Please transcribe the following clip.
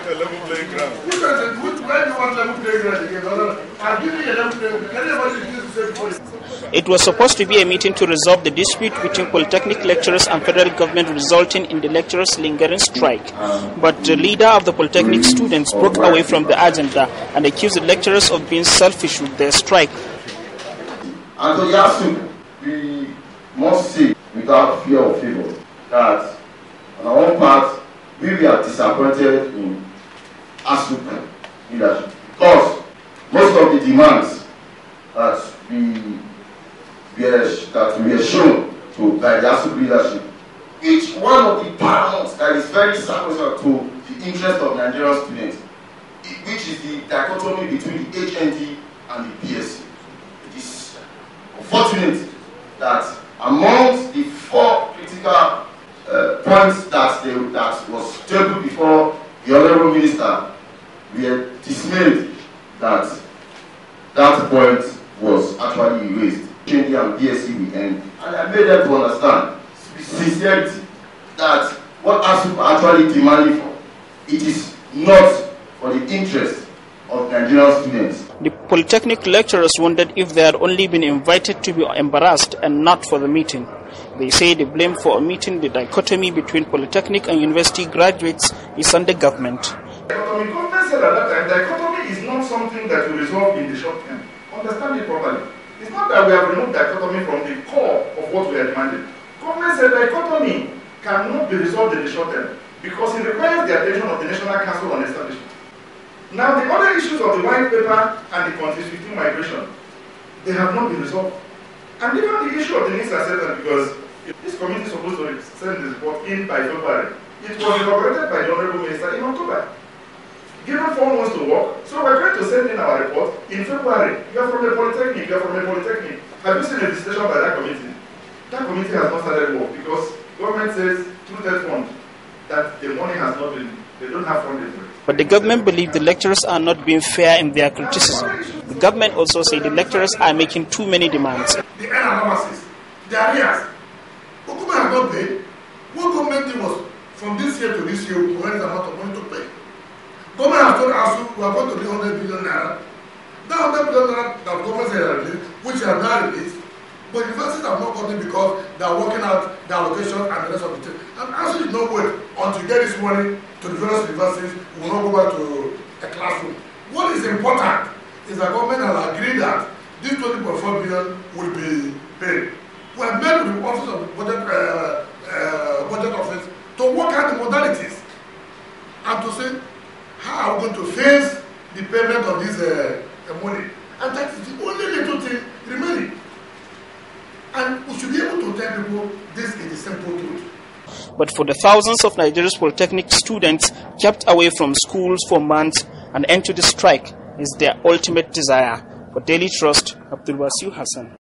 want a level playing ground. Why do you want level playing ground again? I'm giving you a level playing ground. Can anybody use the same? It was supposed to be a meeting to resolve the dispute between Polytechnic lecturers and federal government, resulting in the lecturers' lingering strike. But the leader of the Polytechnic students broke away from the agenda and accused the lecturers of being selfish with their strike. Abdulwasiu, we must say without fear of favor that on our own part, we are disappointed in ASUP leadership because most of the demands that we are shown to by the ASUP leadership, each one of the paramounts that is very sacrosanct to the interest of Nigerian students, which is the dichotomy between the HND and the BSc. It is unfortunate that amongst the four critical points that was tabled before the Honourable Minister, we are dismayed that that point was actually erased. HND and BSc will end, and I made them to understand sincerity that what ASUP are actually demanding for, it is not for the interest of Nigerian students. The Polytechnic lecturers wondered if they had only been invited to be embarrassed and not for the meeting. They say the blame for omitting the dichotomy between Polytechnic and university graduates is on the government. Dichotomy, government said at that time, dichotomy is not something that will resolve in the short term. Understand it properly. It's not that we have removed dichotomy from the core of what we are demanding. Government said dichotomy cannot be resolved in the short term because it requires the attention of the National Council on Establishment. Now, the other issues of the white paper and the countries 15 migration, they have not been resolved. And even the issue of the needs assessment, because this committee is supposed to send the report in by February. It was inaugurated by the Honourable Minister in October. Given 4 months to work, so we're going to send in our report in February. You are from the Polytechnic, you are from the Polytechnic. Have you seen a visitation by that committee? That committee has not started work because government says through that fund that the money has not been, they don't have funding for it. But the government believe the lecturers are not being fair in their criticism. The government also say the lecturers are making too many demands. The end analysis, the arrears. What government has not paid? What government did was from this year to this year, we went amount of money to pay. Government has told us we are going to be 100 billion naira. That 100 billion naira that government said released, which are now released, but universities have not gotten because they are working out the allocation and the rest of the thing. And also did not wait until you get this money to the various universities, we will not go back to a classroom. What is important is that government has agreed that this 20.4 billion will be paid. We have met with the office of the budget office to work out the modalities and to say how are we going to face the payment of this money. And that is the only little thing remaining. And we should be able to tell people this is the simple truth. But for the thousands of Nigeria's Polytechnic students kept away from schools for months, an end to the strike is their ultimate desire. For Daily Trust, Abdulwasiu Hassan.